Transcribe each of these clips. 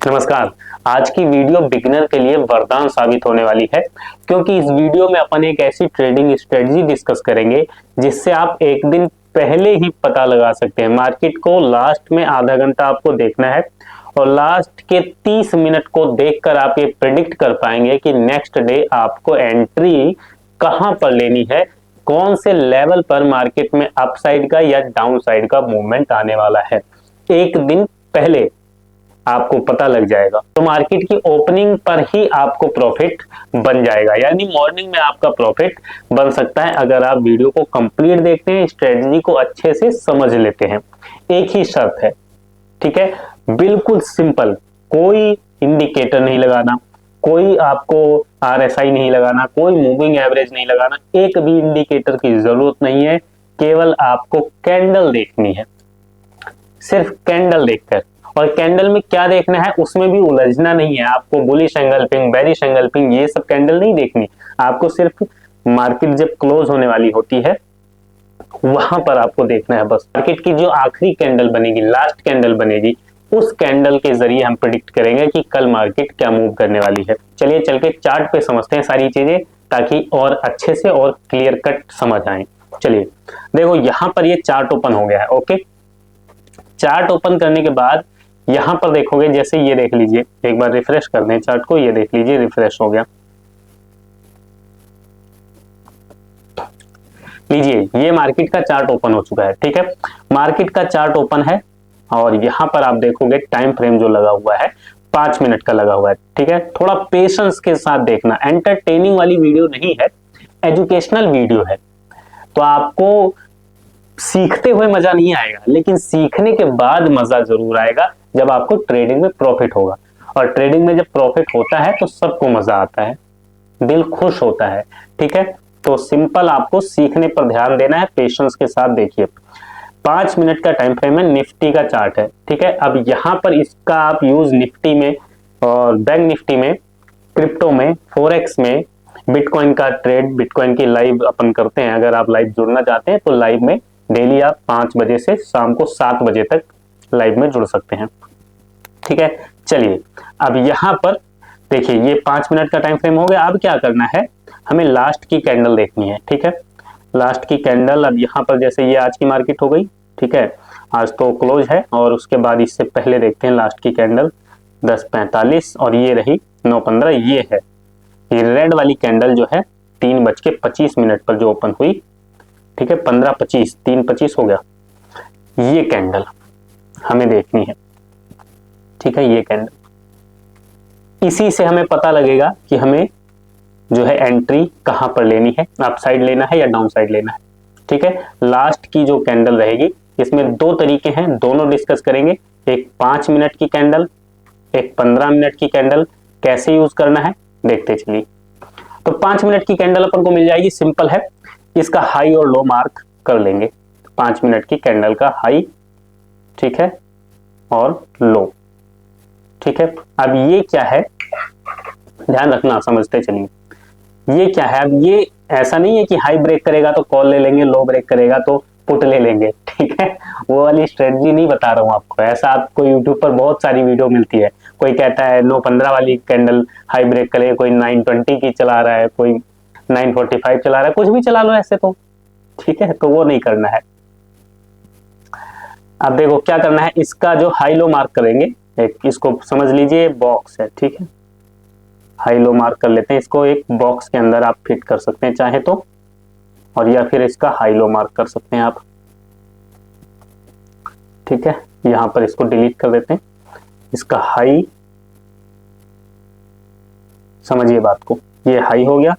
नमस्कार। आज की वीडियो बिगिनर के लिए वरदान साबित होने वाली है, क्योंकि इस वीडियो में अपन एक ऐसी ट्रेडिंग स्ट्रेटजी डिस्कस करेंगे जिससे आप एक दिन पहले ही पता लगा सकते हैं। मार्केट को लास्ट में आधा घंटा आपको देखना है और लास्ट के 30 मिनट को देखकर आप ये प्रिडिक्ट कर पाएंगे कि नेक्स्ट डे आपको एंट्री कहां पर लेनी है, कौन से लेवल पर मार्केट में अपसाइड का या डाउन साइड का मूवमेंट आने वाला है। एक दिन पहले आपको पता लग जाएगा, तो मार्केट की ओपनिंग पर ही आपको प्रॉफिट बन जाएगा, यानी मॉर्निंग में आपका प्रॉफिट बन सकता है अगर आप वीडियो को कंप्लीट देखते हैं, स्ट्रेटजी को अच्छे से समझ लेते हैं। एक ही शर्त है, ठीक है, बिल्कुल सिंपल, कोई इंडिकेटर नहीं लगाना, कोई आपको आरएसआई नहीं लगाना, कोई मूविंग एवरेज नहीं लगाना, एक भी इंडिकेटर की जरूरत नहीं है। केवल आपको कैंडल देखनी है, सिर्फ कैंडल देखकर। और कैंडल में क्या देखना है, उसमें भी उलझना नहीं है। आपको बुलिश एंगल्फिंग, बेरिश एंगल्फिंग, ये सब कैंडल नहीं देखनी। आपको सिर्फ मार्केट जब क्लोज होने वाली होती है वहां पर आपको देखना है बस। मार्केट की जो आखिरी कैंडल बनेगी, लास्ट कैंडल बनेगी, उस कैंडल के जरिए हम प्रिडिक्ट करेंगे कि कल मार्केट क्या मूव करने वाली है। चलिए चल के चार्ट पे समझते हैं सारी चीजें, ताकि और अच्छे से और क्लियर कट समझ आए। चलिए देखो, यहां पर ये चार्ट ओपन हो गया है। ओके, चार्ट ओपन करने के बाद यहां पर देखोगे, जैसे ये देख लीजिए, एक बार रिफ्रेश कर दें चार्ट को, ये देख लीजिए रिफ्रेश हो गया। लीजिए, ये मार्केट का चार्ट ओपन हो चुका है। ठीक है, मार्केट का चार्ट ओपन है और यहां पर आप देखोगे टाइम फ्रेम जो लगा हुआ है 5 मिनट का लगा हुआ है। ठीक है, थोड़ा पेशेंस के साथ देखना, एंटरटेनिंग वाली वीडियो नहीं है, एजुकेशनल वीडियो है। तो आपको सीखते हुए मजा नहीं आएगा, लेकिन सीखने के बाद मजा जरूर आएगा जब आपको ट्रेडिंग में प्रॉफिट होगा। और ट्रेडिंग में जब प्रॉफिट होता है तो सबको मजा आता है, दिल खुश होता है। ठीक है, तो सिंपल आपको सीखने पर ध्यान देना है, पेशेंस के साथ देखिए। 5 मिनट का टाइम फ्रेम है, निफ्टी का चार्ट है। ठीक है, अब यहां पर इसका आप यूज निफ्टी में और बैंक निफ्टी में, क्रिप्टो में, फोरेक्स में, बिटकॉइन का ट्रेड, बिटकॉइन की लाइव अपन करते हैं। अगर आप लाइव जुड़ना चाहते हैं तो लाइव में डेली आप 5 बजे से शाम को 7 बजे तक लाइव में जुड़ सकते हैं। ठीक है, चलिए अब यहां पर देखिए, ये 5 मिनट का टाइम फ्रेम हो गया। अब क्या करना है, हमें लास्ट की कैंडल देखनी है। ठीक है, लास्ट की कैंडल, अब यहां पर जैसे ये आज की मार्केट हो गई, ठीक है, आज तो क्लोज है, और उसके बाद इससे पहले देखते हैं लास्ट की कैंडल 10:45 और ये रही 9:15। ये है, ये रेड वाली कैंडल जो है 3:25 पर जो ओपन हुई। ठीक है, 15:25, 3:25 हो गया, ये कैंडल हमें देखनी है। ठीक है, ये कैंडल, इसी से हमें पता लगेगा कि हमें जो है एंट्री कहां पर लेनी है, अप साइड लेना है या डाउन साइड लेना है। ठीक है, लास्ट की जो कैंडल रहेगी, इसमें 2 तरीके हैं, दोनों डिस्कस करेंगे। एक 5 मिनट की कैंडल, एक 15 मिनट की कैंडल, कैसे यूज करना है देखते चलिए। तो 5 मिनट की कैंडल अपन को मिल जाएगी, सिंपल है, इसका हाई और लो मार्क कर लेंगे। 5 मिनट की कैंडल का हाई, ठीक है, और लो। ठीक है, अब ये क्या है, ध्यान रखना, समझते चलिए। ये क्या है, अब ये ऐसा नहीं है कि हाई ब्रेक करेगा तो कॉल ले लेंगे, लो ब्रेक करेगा तो पुट ले लेंगे। ठीक है, वो वाली स्ट्रेटजी नहीं बता रहा हूं आपको। ऐसा आपको यूट्यूब पर बहुत सारी वीडियो मिलती है, कोई कहता है 9:15 वाली कैंडल हाई ब्रेक करेगा, कोई 9:20 की चला रहा है, कोई 9:45 चला रहा है, कुछ भी चला लो ऐसे तो। ठीक है, तो वो नहीं करना है। अब देखो क्या करना है, इसका जो हाई लो मार्क करेंगे, एक इसको समझ लीजिए बॉक्स है। ठीक है, हाई लो मार्क कर लेते हैं, इसको एक बॉक्स के अंदर आप फिट कर सकते हैं चाहे तो, और या फिर इसका हाई लो मार्क कर सकते हैं आप। ठीक है, यहां पर इसको डिलीट कर देते हैं, इसका हाई, समझिए बात को, ये हाई हो गया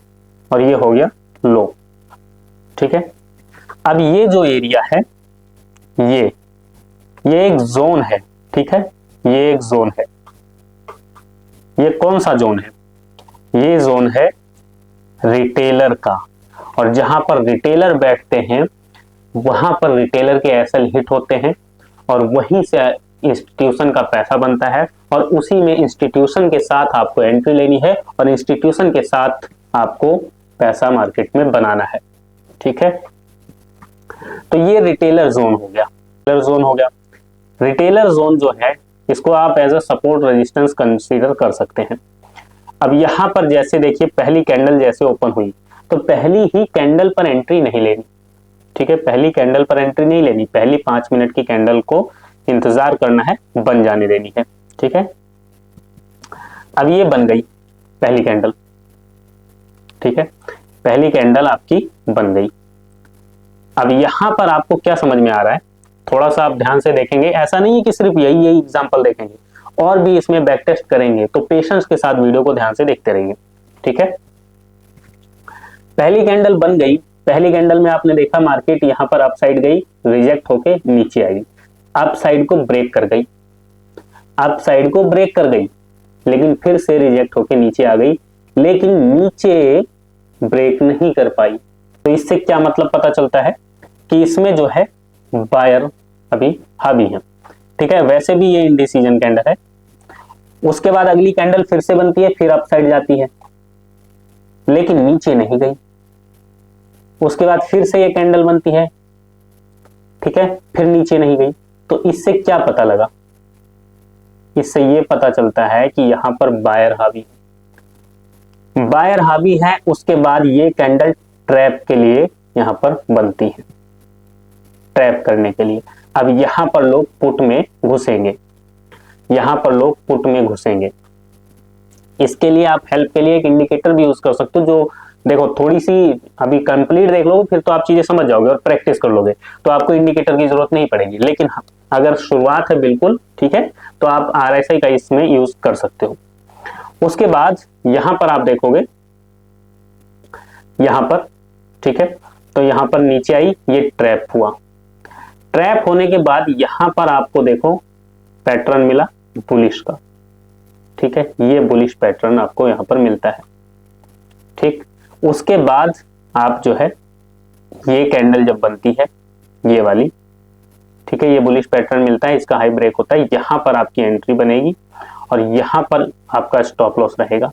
और ये हो गया लो। ठीक है, अब ये जो एरिया है, ये एक जोन है। ठीक है, ये एक जोन है। ये कौन सा जोन है, ये जोन है रिटेलर का, और जहां पर रिटेलर बैठते हैं वहां पर रिटेलर के एसएल हिट होते हैं, और वहीं से इंस्टीट्यूशन का पैसा बनता है, और उसी में इंस्टीट्यूशन के साथ आपको एंट्री लेनी है, और इंस्टीट्यूशन के साथ आपको पैसा मार्केट में बनाना है। ठीक है, तो ये रिटेलर जोन हो गया। रिटेलर जोन हो गया। रिटेलर जोन जो है इसको आप as a support resistance consider कर सकते हैं। अब यहां पर जैसे देखिए पहली कैंडल जैसे ओपन हुई तो पहली ही कैंडल पर एंट्री नहीं लेनी, ठीक है, पहली कैंडल पर एंट्री नहीं लेनी, पहली 5 मिनट की कैंडल को इंतजार करना है, बन जाने देनी है, ठीक है। अब ये बन गई पहली कैंडल, ठीक है, पहली कैंडल आपकी बन गई। अब यहां पर आपको क्या समझ में आ रहा है, थोड़ा सा आप ध्यान से देखेंगे, ऐसा नहीं है कि सिर्फ यही एग्जांपल देखेंगे, और भी इसमें बैक टेस्ट करेंगे, तो पेशेंस के साथ वीडियो को ध्यान से देखते रहिए, ठीक है। पहली कैंडल बन गई, पहली कैंडल में आपने देखा मार्केट यहां पर अप साइड गई, रिजेक्ट होके नीचे आई, अप साइड को ब्रेक कर गई, अप साइड को ब्रेक कर गई, लेकिन फिर से रिजेक्ट होके नीचे आ गई, लेकिन नीचे ब्रेक नहीं कर पाई। तो इससे क्या मतलब पता चलता है कि इसमें जो है बायर अभी हावी है, ठीक है। वैसे भी ये इंडिसीजन कैंडल है। उसके बाद अगली कैंडल फिर से बनती है, फिर अप साइड जाती है, लेकिन नीचे नहीं गई। उसके बाद फिर से ये कैंडल बनती है, ठीक है, फिर नीचे नहीं गई। तो इससे क्या पता लगा, इससे ये पता चलता है कि यहां पर बायर हावी है, बायर हावी है। उसके बाद ये कैंडल ट्रैप के लिए यहां पर बनती है, ट्रैप करने के लिए। अब यहां पर लोग पुट में घुसेंगे, यहां पर लोग पुट में घुसेंगे। इसके लिए आप हेल्प के लिए एक इंडिकेटर भी यूज कर सकते हो, जो देखो थोड़ी सी अभी कंप्लीट देख लोगे फिर तो आप चीजें समझ जाओगे और प्रैक्टिस कर लोगे, तो आपको इंडिकेटर की जरूरत नहीं पड़ेगी। लेकिन अगर शुरुआत है बिल्कुल, ठीक है, तो आप RSI का इसमें यूज कर सकते हो। उसके बाद यहां पर आप देखोगे, यहां पर, ठीक है, तो यहां पर नीचे आई, ये ट्रैप हुआ, ट्रैप होने के बाद यहां पर आपको देखो पैटर्न मिला बुलिश का, ठीक है, ये बुलिश पैटर्न आपको यहां पर मिलता है, ठीक। उसके बाद आप जो है ये कैंडल जब बनती है ये वाली, ठीक है, ये बुलिश पैटर्न मिलता है, इसका हाई ब्रेक होता है, यहां पर आपकी एंट्री बनेगी और यहां पर आपका स्टॉप लॉस रहेगा।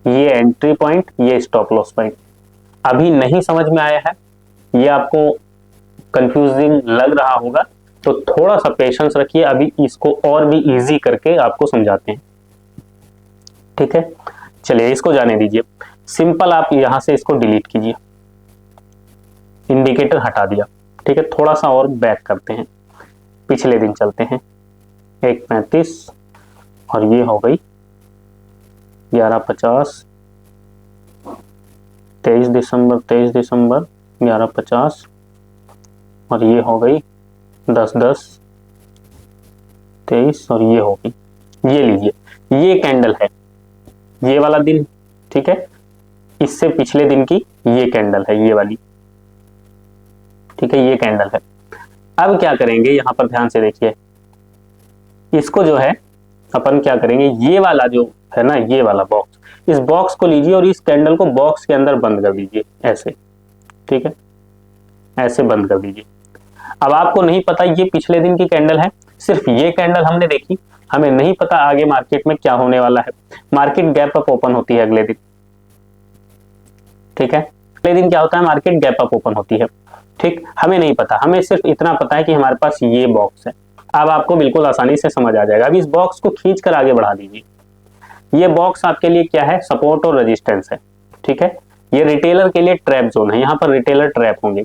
ये एंट्री पॉइंट, ये स्टॉप लॉस पॉइंट। अभी नहीं समझ में आया है, ये आपको कंफ्यूजिंग लग रहा होगा, तो थोड़ा सा पेशेंस रखिए, अभी इसको और भी इजी करके आपको समझाते हैं, ठीक है। चलिए इसको जाने दीजिए, सिंपल आप यहां से इसको डिलीट कीजिए, इंडिकेटर हटा दिया, ठीक है। थोड़ा सा और बैक करते हैं, पिछले दिन चलते हैं, 1:35 और ये हो गई 11:50, 23 दिसंबर 11:50 और ये हो गई 10:10 23 और ये हो गई, ये लीजिए, ये कैंडल है, ये वाला दिन, ठीक है, इससे पिछले दिन की ये कैंडल है, ये वाली, ठीक है, ये कैंडल है। अब क्या करेंगे, यहां पर ध्यान से देखिए, इसको जो है अपन क्या करेंगे, ये वाला जो है ना, ये वाला बॉक्स, इस बॉक्स को लीजिए और इस कैंडल को बॉक्स के अंदर बंद कर दीजिए ऐसे, ठीक है, ऐसे बंद कर दीजिए। अब आपको नहीं पता ये पिछले दिन की कैंडल है, सिर्फ ये कैंडल हमने देखी, हमें नहीं पता आगे मार्केट में क्या होने वाला है। मार्केट गैप अप ओपन होती है अगले दिन, ठीक है, अगले दिन क्या होता है, मार्केट गैप अप ओपन होती है, ठीक। हमें नहीं पता, हमें सिर्फ इतना पता है कि हमारे पास ये बॉक्स है। अब आपको बिल्कुल आसानी से समझ आ जाएगा। अब इस बॉक्स को खींच कर आगे बढ़ा दीजिए, ये बॉक्स आपके लिए क्या है, सपोर्ट और रेजिस्टेंस है, ठीक है। ये रिटेलर के लिए ट्रैप जोन है, यहां पर रिटेलर ट्रैप होंगे,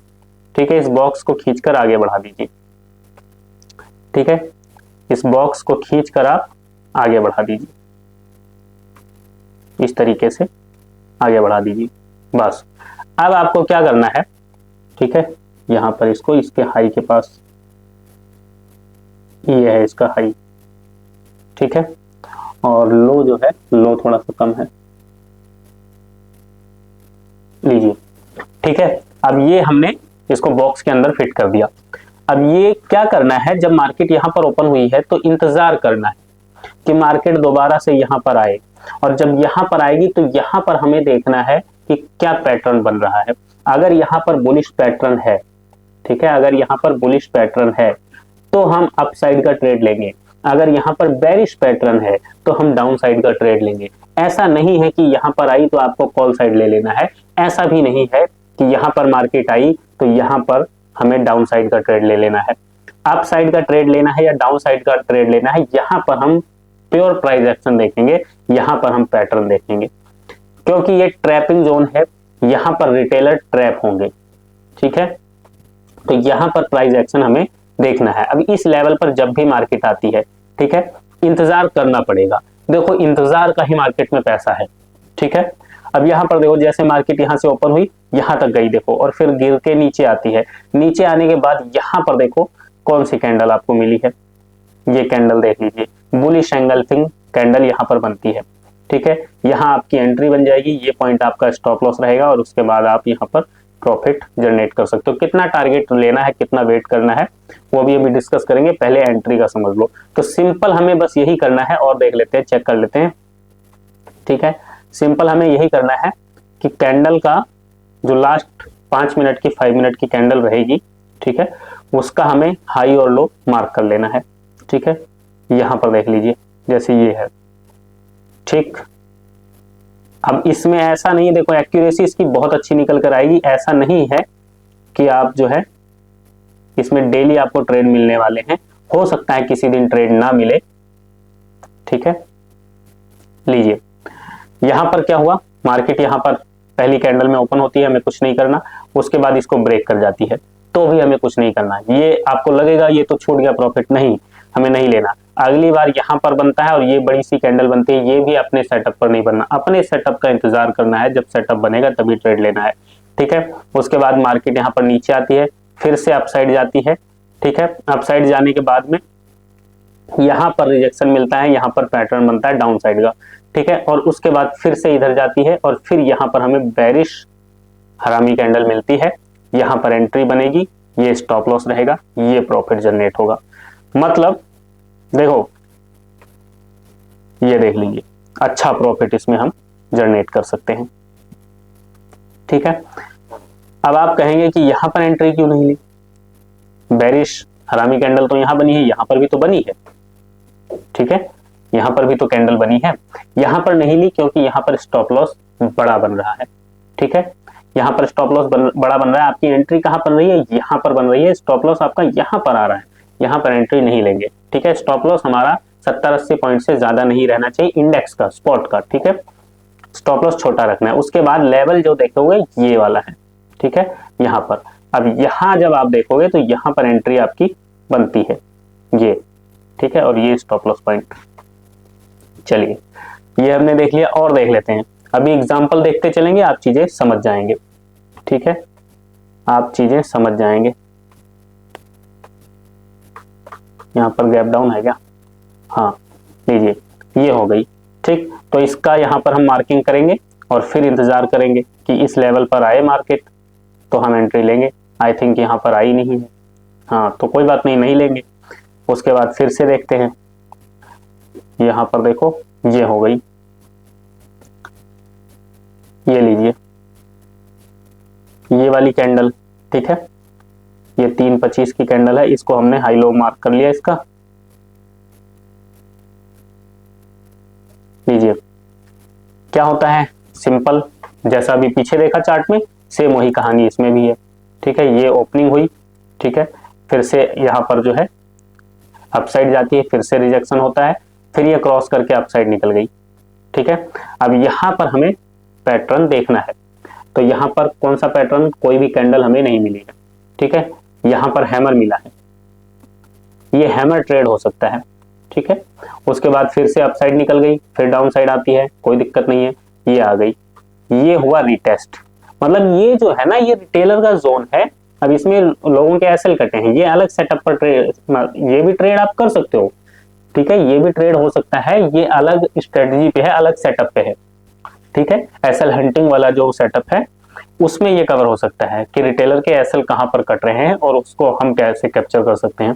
ठीक है। इस बॉक्स को खींचकर आगे बढ़ा दीजिए, ठीक है, इस बॉक्स को खींचकर आप आगे बढ़ा दीजिए, इस तरीके से आगे बढ़ा दीजिए, बस। अब आपको क्या करना है, ठीक है, यहां पर इसको इसके हाई के पास, ये है इसका हाई, ठीक है, और लो जो है, लो थोड़ा सा कम है, लीजिए, ठीक है। अब ये हमने इसको बॉक्स के अंदर फिट कर दिया। अब ये क्या करना है, जब मार्केट यहां पर ओपन हुई है तो इंतजार करना है कि मार्केट दोबारा से यहां पर आए, और जब यहां पर आएगी तो यहां पर हमें देखना है कि क्या पैटर्न बन रहा है। अगर यहां पर बुलिश पैटर्न है, ठीक है, अगर यहां पर बुलिश पैटर्न है तो हम अप साइड का ट्रेड लेंगे, अगर यहां पर बेरिश पैटर्न है तो हम डाउन साइड का ट्रेड लेंगे। ऐसा नहीं है कि यहां पर आई तो आपको कॉल साइड ले लेना है, ऐसा भी नहीं है कि यहां पर मार्केट आई तो यहां पर हमें डाउन साइड का ट्रेड ले लेना है। अप साइड का ट्रेड लेना है या डाउन साइड का ट्रेड लेना है, यहां पर हम प्योर प्राइस एक्शन देखेंगे, यहां पर हम पैटर्न देखेंगे, क्योंकि ये ट्रैपिंग जोन है, यहां पर रिटेलर ट्रैप होंगे। ठीक है, तो यहां पर प्राइस एक्शन हमें देखना है। अब इस लेवल पर जब भी मार्केट आती है, ठीक है, इंतजार करना पड़ेगा। देखो इंतजार का ही मार्केट में पैसा है। ठीक है, अब यहां पर देखो जैसे मार्केट यहां से ओपन हुई, यहां तक गई देखो, और फिर गिर के नीचे आती है। नीचे आने के बाद यहां पर देखो कौन सी कैंडल आपको मिली है, ये कैंडल देख लीजिए, बुलिश एंगल्फिंग कैंडल यहां पर बनती है। ठीक है, यहां आपकी एंट्री बन जाएगी, ये पॉइंट आपका स्टॉप लॉस रहेगा, और उसके बाद आप यहां पर प्रॉफिट जनरेट कर सकते हो। कितना टारगेट लेना है, कितना वेट करना है, वो भी अभी डिस्कस करेंगे, पहले एंट्री का समझ लो। तो सिंपल हमें बस यही करना है, और देख लेते हैं, चेक कर लेते हैं। ठीक है, सिंपल हमें यही करना है कि कैंडल का जो लास्ट 5 मिनट की 5 मिनट की कैंडल रहेगी, ठीक है, उसका हमें हाई और लो मार्क कर लेना है। ठीक है, यहां पर देख लीजिए जैसे ये है। ठीक, अब इसमें ऐसा नहीं है, देखो एक्यूरेसी इसकी बहुत अच्छी निकल कर आएगी, ऐसा नहीं है कि आप जो है इसमें डेली आपको ट्रेड मिलने वाले हैं, हो सकता है किसी दिन ट्रेड ना मिले। ठीक है, लीजिए यहां पर क्या हुआ, मार्केट यहां पर पहली कैंडल में ओपन होती है, हमें कुछ नहीं करना, उसके बाद इसको ब्रेक कर जाती है, तो भी हमें कुछ नहीं करना। ये आपको लगेगा ये तो छूट गया प्रॉफिट, नहीं, हमें नहीं लेना। अगली बार यहां पर बनता है और ये बड़ी सी कैंडल बनती है, ये भी अपने सेटअप पर नहीं बनना, अपने सेटअप का इंतजार करना है, जब सेटअप बनेगा तभी ट्रेड लेना है। ठीक है, उसके बाद मार्केट यहां पर नीचे आती है, फिर से अपसाइड जाती है। ठीक है, अपसाइड जाने के बाद में यहां पर रिजेक्शन मिलता है, यहां पर पैटर्न बनता है डाउन साइड का। ठीक है, और उसके बाद फिर से इधर जाती है, और फिर यहां पर हमें बेरिश हरामी कैंडल मिलती है, यहां पर एंट्री बनेगी, ये स्टॉप लॉस रहेगा, ये प्रॉफिट जनरेट होगा। मतलब देखो ये देख लीजिए, अच्छा प्रॉफिट इसमें हम जनरेट कर सकते हैं। ठीक है, अब आप कहेंगे कि यहां पर एंट्री क्यों नहीं ली, बेरिश हरामी कैंडल तो यहां बनी है, यहां पर भी तो बनी है। ठीक है, यहां पर भी तो कैंडल बनी है, यहां पर नहीं ली क्योंकि यहां पर स्टॉप लॉस बड़ा बन रहा है। ठीक है, यहां पर स्टॉप लॉस बड़ा बन रहा है, आपकी एंट्री कहां बन रही है, यहां पर बन रही है, स्टॉप लॉस आपका यहां पर आ रहा है, यहां पर एंट्री नहीं लेंगे। ठीक है, स्टॉप लॉस हमारा 70-80 पॉइंट से ज्यादा नहीं रहना चाहिए, इंडेक्स का, स्पॉट का। ठीक है, स्टॉप लॉस छोटा रखना है। उसके बाद लेवल जो देखोगे ये वाला है। ठीक है, यहां पर, अब यहां जब आप देखोगे तो यहां पर एंट्री आपकी बनती है ये। ठीक है, और ये स्टॉप लॉस पॉइंट। चलिए ये हमने देख लिया, और देख लेते हैं, अभी एग्जांपल देखते चलेंगे, आप चीजें समझ जाएंगे। ठीक है, आप चीजें समझ जाएंगे। यहां पर गैप डाउन है क्या, हाँ लीजिए ये हो गई। ठीक, तो इसका यहां पर हम मार्किंग करेंगे और फिर इंतजार करेंगे कि इस लेवल पर आए मार्केट तो हम एंट्री लेंगे। आई थिंक यहां पर आई नहीं है, हाँ तो कोई बात नहीं, नहीं लेंगे। उसके बाद फिर से देखते हैं, यहां पर देखो ये हो गई, ये लीजिए ये वाली कैंडल। ठीक है, ये 3.25 की कैंडल है, इसको हमने हाई लो मार्क कर लिया इसका। लीजिए क्या होता है, सिंपल, जैसा अभी पीछे देखा चार्ट में, सेम वही कहानी इसमें भी है। ठीक है, ये ओपनिंग हुई, ठीक है, फिर से यहां पर जो है अपसाइड जाती है, फिर से रिजेक्शन होता है, फिर ये क्रॉस करके अपसाइड निकल गई। ठीक है, अब यहां पर हमें पैटर्न देखना है, तो यहां पर कौन सा पैटर्न, कोई भी कैंडल हमें नहीं मिली है। ठीक है, यहां पर हैमर मिला है, ये हैमर ट्रेड हो सकता है। ठीक है, उसके बाद फिर से अपसाइड निकल गई, फिर डाउन साइड आती है, कोई दिक्कत नहीं है, ये आ गई, ये हुआ रिटेस्ट। मतलब ये जो है ना, ये रिटेलर का जोन है। अब इसमें लोगों के एसएल कटे हैं, ये अलग सेटअप पर ट्रेड, ये भी ट्रेड आप कर सकते हो। ठीक है, ये भी ट्रेड हो सकता है, ये अलग स्ट्रेटजी पे है, अलग सेटअप पे है। ठीक है, एसएल हंटिंग वाला जो सेटअप है उसमें ये कवर हो सकता है कि रिटेलर के एसएल कहां पर कट रहे हैं और उसको हम कैसे कैप्चर कर सकते हैं।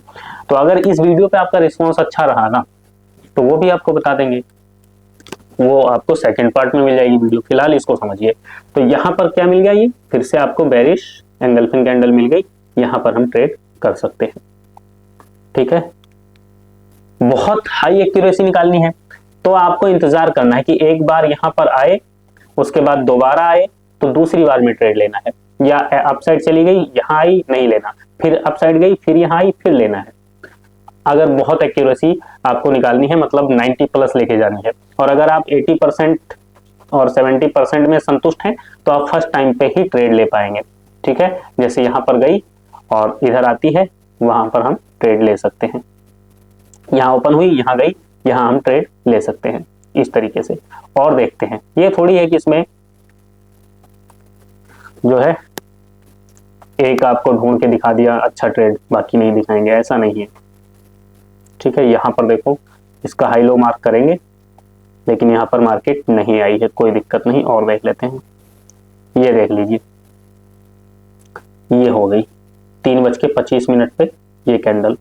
तो अगर इस वीडियो पे आपका रिस्पॉन्स अच्छा रहा ना, तो वो भी आपको बता देंगे, वो आपको सेकंड पार्ट में मिल जाएगी वीडियो, फिलहाल इसको समझिए। तो यहां पर क्या मिल गया, ये फिर से आपको बेरिश एंगल्फिंग कैंडल मिल गई, यहां पर हम ट्रेड कर सकते हैं। ठीक है, बहुत हाई एक्यूरेसी निकालनी है तो आपको इंतजार करना है कि एक बार यहां पर आए, उसके बाद दोबारा आए, तो दूसरी बार में ट्रेड लेना है। या अपसाइड चली गई, यहां आई, नहीं लेना, फिर अपसाइड गई, फिर यहां आई, फिर लेना है। अगर बहुत एक्यूरेसी आपको निकालनी है, मतलब 90 प्लस लेके जानी है, और अगर आप 80% और 70% में संतुष्ट हैं तो आप फर्स्ट टाइम पे ही ट्रेड ले पाएंगे। ठीक है, जैसे यहाँ पर गई और इधर आती है, वहां पर हम ट्रेड ले सकते हैं। यहाँ ओपन हुई, यहाँ गई, यहाँ हम ट्रेड ले सकते हैं इस तरीके से। और देखते हैं, ये थोड़ी है कि इसमें जो है एक आपको ढूंढ के दिखा दिया अच्छा ट्रेड, बाकी नहीं दिखाएंगे, ऐसा नहीं है। ठीक है, यहाँ पर देखो इसका हाई लो मार्क करेंगे, लेकिन यहाँ पर मार्केट नहीं आई है, कोई दिक्कत नहीं। और देख लेते हैं, ये देख लीजिए, ये हो गई 3:25 पे ये कैंडल।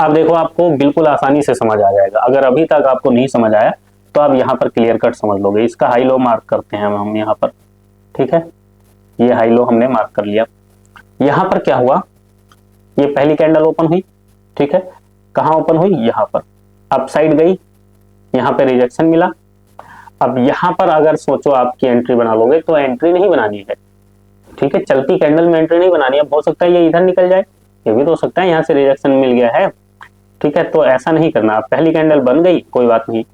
अब देखो आपको बिल्कुल आसानी से समझ आ जाएगा। अगर अभी तक आपको नहीं समझ आया तो आप यहाँ पर क्लियर कट समझ लोगे। इसका हाई लो मार्क करते हैं हम यहाँ पर। ठीक है, ये हाई लो हमने मार्क कर लिया। यहाँ पर क्या हुआ, ये पहली कैंडल ओपन हुई। ठीक है, कहाँ ओपन हुई, यहाँ पर अप साइड गई, यहाँ पे रिजेक्शन मिला। अब यहाँ पर अगर सोचो आपकी एंट्री बना लोगे तो एंट्री नहीं बनानी है। ठीक है, चलती कैंडल में एंट्री नहीं बनानी है। हो सकता है ये इधर निकल जाए, ये भी तो हो सकता है, यहाँ से रिजेक्शन मिल गया है। ठीक है, तो ऐसा नहीं करना। अब पहली कैंडल बन गई, कोई बात नहीं।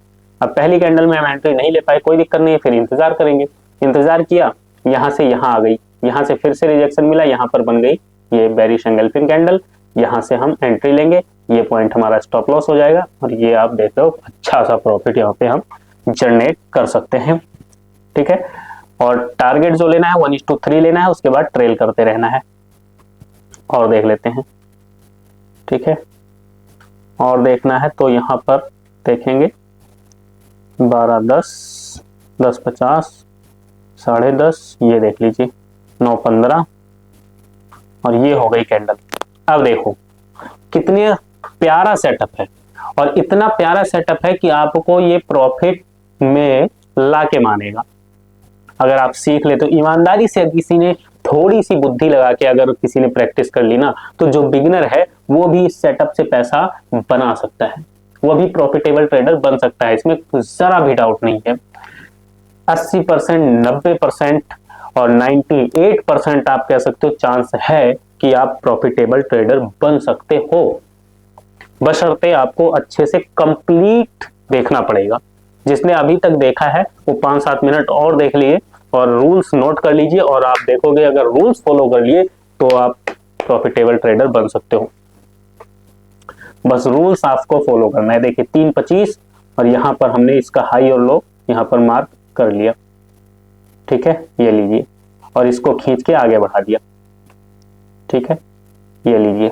अब पहली कैंडल में हम एंट्री नहीं ले पाए, कोई दिक्कत नहीं है, फिर इंतजार करेंगे। इंतजार किया, यहाँ से यहाँ आ गई, यहाँ से फिर से रिजेक्शन मिला, यहाँ पर बन गई ये बेरिश एंगल्फिंग कैंडल, यहाँ से हम एंट्री लेंगे। ये पॉइंट हमारा स्टॉप लॉस हो जाएगा और ये आप देख रहे हो अच्छा सा प्रॉफिट यहाँ पे हम जनरेट कर सकते हैं। ठीक है, और टारगेट जो लेना है 1:3 लेना है, उसके बाद ट्रेल करते रहना है। और देख लेते हैं। ठीक है, और देखना है तो यहाँ पर देखेंगे 12:10, 10:50, 10:30, ये देख लीजिए 9:15, और ये हो गई कैंडल। अब देखो कितने प्यारा सेटअप है, और इतना प्यारा सेटअप है कि आपको ये प्रॉफिट में ला के मानेगा। अगर आप सीख ले तो ईमानदारी से, किसी ने थोड़ी सी बुद्धि लगा के अगर किसी ने प्रैक्टिस कर ली ना, तो जो बिगिनर है वो भी इस सेटअप से पैसा बना सकता है, वो भी प्रॉफिटेबल ट्रेडर बन सकता है। इसमें जरा भी डाउट नहीं है। 80%, 90% और 98% आप कह सकते हो चांस है कि आप प्रॉफिटेबल ट्रेडर बन सकते हो, बशर्ते आपको अच्छे से कंप्लीट देखना पड़ेगा। जिसने अभी तक देखा है वो 5-7 मिनट और देख लिए और रूल्स नोट कर लीजिए, और आप देखोगे अगर रूल्स फॉलो कर लिए तो आप प्रॉफिटेबल ट्रेडर बन सकते हो। बस रूल्स आपको फॉलो करना है। देखिए 3:25 और यहाँ पर हमने इसका हाई और लो यहाँ पर मार्क कर लिया। ठीक है, ये लीजिए, और इसको खींच के आगे बढ़ा दिया। ठीक है, ये लीजिए,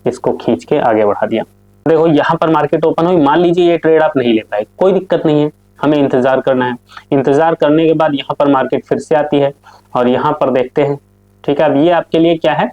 इसको खींच के आगे बढ़ा दिया। देखो यहाँ पर मार्केट ओपन हुई, मान लीजिए ये ट्रेड आप नहीं ले पाए, कोई दिक्कत नहीं है, हमें इंतजार करना है। इंतजार करने के बाद यहाँ पर मार्केट फिर से आती है और यहाँ पर देखते हैं। ठीक है, अब ये आपके लिए क्या है,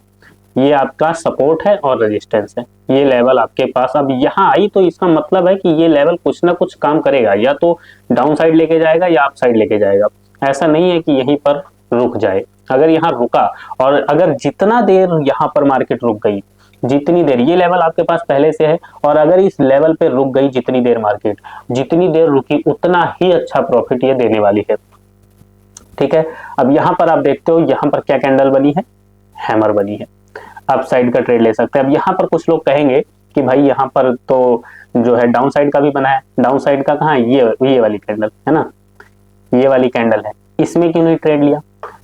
ये आपका सपोर्ट है और रेजिस्टेंस है। ये लेवल आपके पास अब यहाँ आई तो इसका मतलब है कि ये लेवल कुछ ना कुछ काम करेगा, या तो डाउन साइड लेके जाएगा या अप साइड लेके जाएगा। ऐसा नहीं है कि यहीं पर रुक जाए। अगर यहाँ रुका, और अगर जितना देर यहाँ पर मार्केट रुक गई, जितनी देर, ये लेवल आपके पास पहले से है, और अगर इस लेवल पे रुक गई जितनी देर मार्केट, जितनी देर रुकी उतना ही अच्छा प्रॉफिट ये देने वाली है। ठीक है, अब यहाँ पर आप देखते हो यहाँ पर क्या कैंडल बनी है, हैमर बनी है। अप साइड का ट्रेड ले सकते हैं। अब यहाँ पर कुछ लोग कहेंगे कि भाई यहाँ पर तो जो है डाउन साइड का भी बना है। डाउन साइड का कहाँ, ये वाली कैंडल है ना, ये वाली कैंडल है, इसमें क्यों नहीं ट्रेड लिया।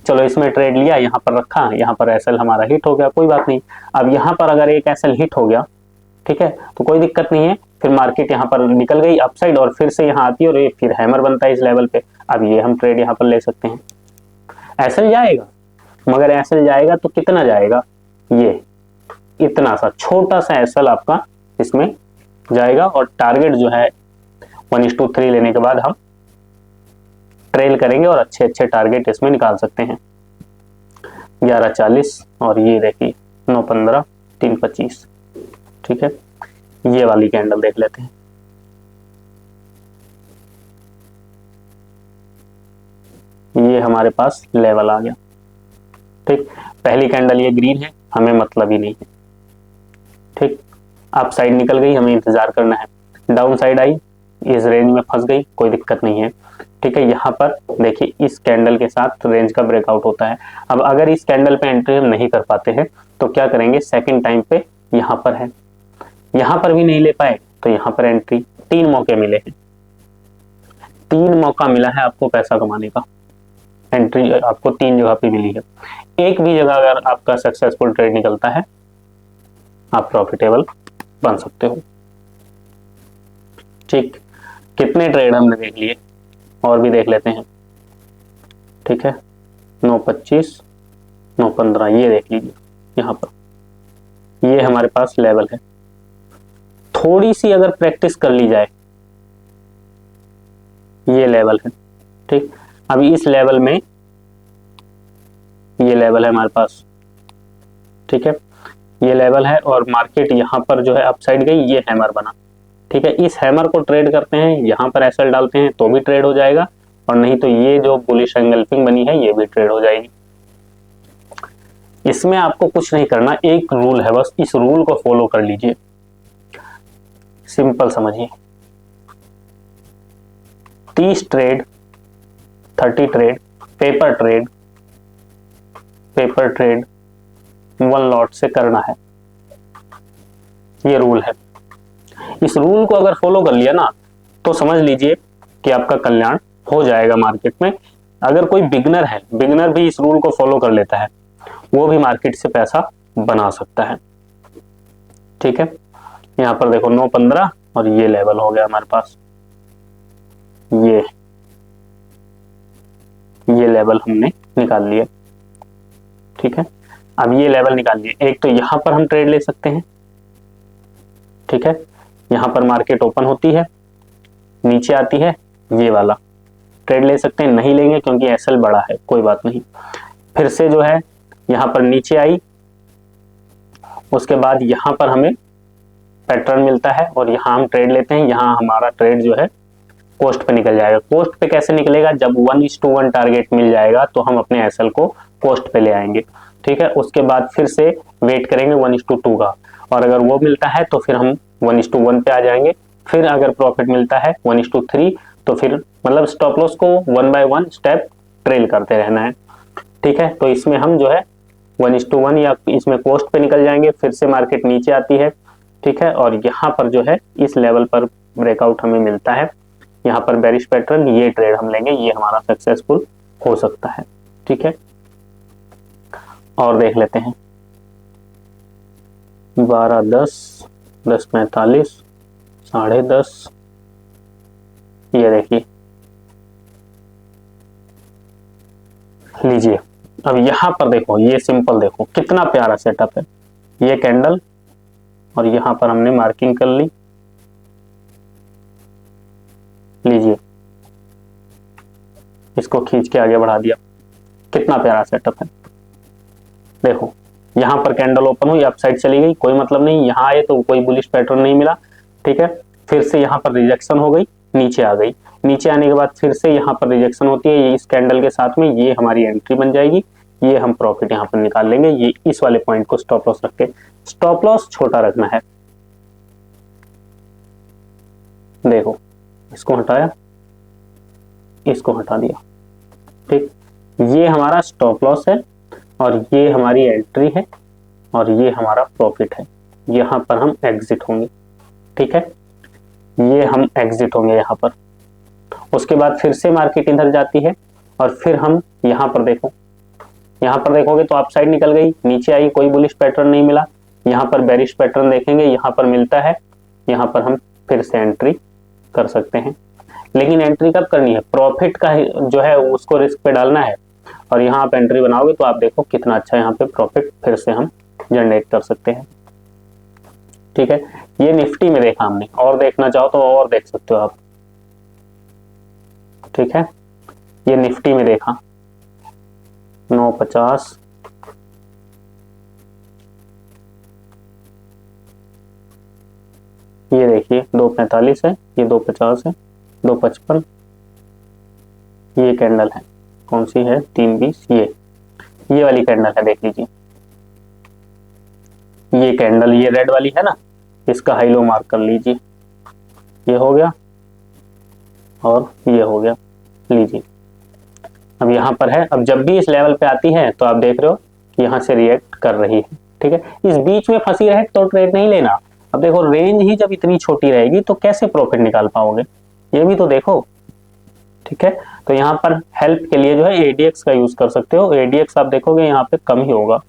चलो इसमें ट्रेड लिया, यहाँ पर रखा, यहाँ पर एसएल हमारा हिट हो गया, कोई बात नहीं। अब यहाँ पर अगर एक एसएल हिट हो गया, ठीक है, तो कोई दिक्कत नहीं है। फिर मार्केट यहाँ पर निकल गई अपसाइड और फिर से यहाँ आती है और ये फिर हैमर बनता है इस लेवल पे। अब ये हम ट्रेड यहाँ पर ले सकते हैं। एसएल जाएगा, मगर एसएल जाएगा तो कितना जाएगा, ये इतना सा छोटा सा एसएल आपका इसमें जाएगा, और टारगेट जो है 1:3 लेने के बाद हम ट्रेल करेंगे और अच्छे अच्छे टारगेट इसमें निकाल सकते हैं। 11:40 और ये देखिए 9:15, 3:25। ठीक है, ये वाली कैंडल देख लेते हैं। ये हमारे पास लेवल आ गया। ठीक, पहली कैंडल ये ग्रीन है, हमें मतलब ही नहीं है। ठीक, अप साइड निकल गई, हमें इंतजार करना है। डाउन साइड आई, इस रेंज में फंस गई, कोई दिक्कत नहीं है। ठीक है, यहाँ पर देखिए इस कैंडल के साथ रेंज का ब्रेकआउट होता है। अब अगर इस कैंडल पे एंट्री हम नहीं कर पाते हैं तो क्या करेंगे, सेकंड टाइम पे यहाँ पर है, यहाँ पर भी नहीं ले पाए तो यहाँ पर एंट्री। 3 मौके मिले हैं, 3 मौका मिला है आपको पैसा कमाने का। एंट्री आपको 3 जगह पे मिली है। एक भी जगह अगर आपका सक्सेसफुल ट्रेड निकलता है आप प्रॉफिटेबल बन सकते हो। ठीक, कितने ट्रेड हमने देख लिए, और भी देख लेते हैं। ठीक है, 9.25, 9.15 ये देख लीजिए। यहाँ पर ये हमारे पास लेवल है। थोड़ी सी अगर प्रैक्टिस कर ली जाए, ये लेवल है। ठीक, अभी इस लेवल में ये लेवल है हमारे पास। ठीक है, ये लेवल है और मार्केट यहाँ पर जो है अपसाइड गई, ये हैमर बना। ठीक है, इस हैमर को ट्रेड करते हैं, यहाँ पर एसएल डालते हैं तो भी ट्रेड हो जाएगा, और नहीं तो ये जो बुलिश एंगल्फिंग बनी है ये भी ट्रेड हो जाएगी। इसमें आपको कुछ नहीं करना, एक रूल है बस, इस रूल को फॉलो कर लीजिए। सिंपल समझिए, 30 trade, 30 trade paper trade 1 lot से करना है, ये रूल है। इस रूल को अगर फॉलो कर लिया ना तो समझ लीजिए कि आपका कल्याण हो जाएगा मार्केट में। अगर कोई बिगनर है, बिगनर भी इस रूल को फॉलो कर लेता है, वो भी मार्केट से पैसा बना सकता है। ठीक है, यहाँ पर देखो 9.15 और ये लेवल हो गया हमारे पास, ये लेवल हमने निकाल लिया। ठीक है, अब ये लेवल निकाल लिए। एक तो यहां पर हम ट्रेड ले सकते हैं। ठीक है, यहां पर मार्केट ओपन होती है, नीचे आती है, ये वाला ट्रेड ले सकते हैं। नहीं लेंगे क्योंकि एसएल बड़ा है, कोई बात नहीं। फिर से जो है यहां पर नीचे आई, उसके बाद यहां पर हमें पैटर्न मिलता है और यहां हम ट्रेड लेते हैं। यहां हमारा ट्रेड जो है कोस्ट पे निकल जाएगा। कोस्ट पे कैसे निकलेगा, जब 1:1 टारगेट मिल जाएगा तो हम अपने एसएल को कोस्ट पे ले आएंगे। ठीक है, उसके बाद फिर से वेट करेंगे 1:2 का, और अगर वो मिलता है तो फिर हम 1:1 पे आ जाएंगे। फिर अगर प्रॉफिट मिलता है 1:3 तो फिर मतलब स्टॉप लॉस को 1 बाय 1 स्टेप ट्रेल करते रहना है। ठीक है, तो इसमें हम जो है 1:1 या इसमें कोस्ट पे निकल जाएंगे। फिर से मार्केट नीचे आती है। ठीक है, और यहाँ पर जो है इस लेवल पर ब्रेकआउट हमें मिलता है, यहाँ पर बेरिश पैटर्न, ये ट्रेड हम लेंगे, ये हमारा सक्सेसफुल हो सकता है। ठीक है, और देख लेते हैं 12:10, 10:45, 10:30, ये देखिए लीजिए। अब यहां पर देखो, ये सिंपल देखो कितना प्यारा सेटअप है। ये कैंडल और यहां पर हमने मार्किंग कर ली, लीजिए इसको खींच के आगे बढ़ा दिया, कितना प्यारा सेटअप है। देखो यहां पर कैंडल ओपन हुई, अपसाइड चली गई, कोई मतलब नहीं, यहां आए तो कोई बुलिश पैटर्न नहीं मिला। ठीक है, फिर से यहां पर रिजेक्शन हो गई, नीचे आ गई। नीचे आने के बाद फिर से यहां पर रिजेक्शन होती है, ये इस कैंडल के साथ में ये हमारी एंट्री बन जाएगी। ये हम प्रॉफिट यहां पर निकाल लेंगे। ये इस वाले पॉइंट को स्टॉप लॉस रख के, स्टॉप लॉस छोटा रखना है। देखो इसको हटाया, इसको हटा दिया। ठीक, ये हमारा स्टॉप लॉस है और ये हमारी एंट्री है और ये हमारा प्रॉफिट है। यहां पर हम एग्जिट होंगे। ठीक है, ये हम एग्जिट होंगे यहां पर। उसके बाद फिर से मार्केट इधर जाती है और फिर हम यहां पर देखो, यहां पर देखोगे तो अपसाइड निकल गई, नीचे आई, कोई बुलिश पैटर्न नहीं मिला। यहां पर बेरिश पैटर्न देखेंगे, यहां पर मिलता है, यहां पर हम फिर से एंट्री कर सकते हैं। लेकिन एंट्री कब करनी है, प्रॉफिट का जो है उसको रिस्क पे डालना है, और यहाँ आप एंट्री बनाओगे तो आप देखो कितना अच्छा यहाँ पे प्रॉफिट फिर से हम जनरेट कर सकते हैं। ठीक है, ये निफ्टी में देखा हमने, और देखना चाहो तो और देख सकते हो आप। ठीक है, ये निफ्टी में देखा 9.50, ये देखिए 2.45 है, ये 2.50 है, 2.55, ये कैंडल है, कौन सी है 3.20, ये वाली कैंडल है, देख लीजिए ये कैंडल, ये रेड वाली है ना, इसका हाई लो मार्क कर लीजिए। ये हो गया और ये हो गया, लीजिए अब यहां पर है। अब जब भी इस लेवल पे आती है तो आप देख रहे हो कि यहां से रिएक्ट कर रही है। ठीक है, इस बीच में फंसी रहे तो ट्रेड नहीं लेना। अब देखो रेंज ही जब इतनी छोटी रहेगी तो कैसे प्रॉफिट निकाल पाओगे, ये भी तो देखो। ठीक है, तो यहाँ पर हेल्प के लिए जो है एडीएक्स का यूज कर सकते हो। एडीएक्स आप देखोगे यहाँ पे कम ही होगा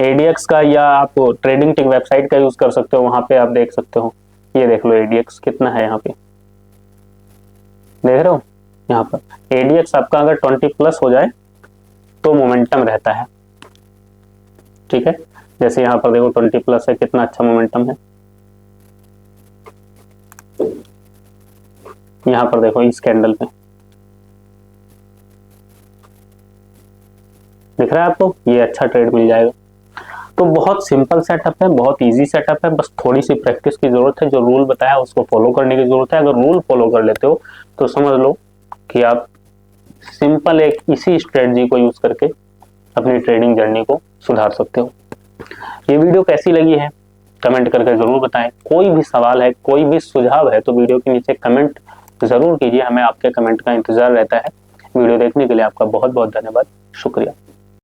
एडीएक्स का, या आप ट्रेडिंग टिक वेबसाइट का यूज कर सकते हो, वहां पे आप देख सकते हो। ये देख लो एडीएक्स कितना है यहाँ पे, देख रहे हो यहाँ पर एडीएक्स आपका अगर 20 प्लस हो जाए तो मोमेंटम रहता है। ठीक है, जैसे यहाँ पर देखो 20 प्लस है, कितना अच्छा मोमेंटम है। यहाँ पर देखो इस कैंडल पे दिख रहा है आपको, ये अच्छा ट्रेड मिल जाएगा। तो बहुत सिंपल सेटअप है, बहुत इजी सेटअप है, बस थोड़ी सी प्रैक्टिस की जरूरत है। जो रूल बताया उसको फॉलो करने की जरूरत है। अगर रूल फॉलो कर लेते हो तो समझ लो कि आप सिंपल एक इसी स्ट्रेटजी को यूज करके अपनी ट्रेडिंग जर्नी को सुधार सकते हो। ये वीडियो कैसी लगी है कमेंट करके जरूर बताएं। कोई भी सवाल है, कोई भी सुझाव है तो वीडियो के नीचे कमेंट जरूर कीजिए, हमें आपके कमेंट का इंतजार रहता है। वीडियो देखने के लिए आपका बहुत बहुत धन्यवाद, शुक्रिया।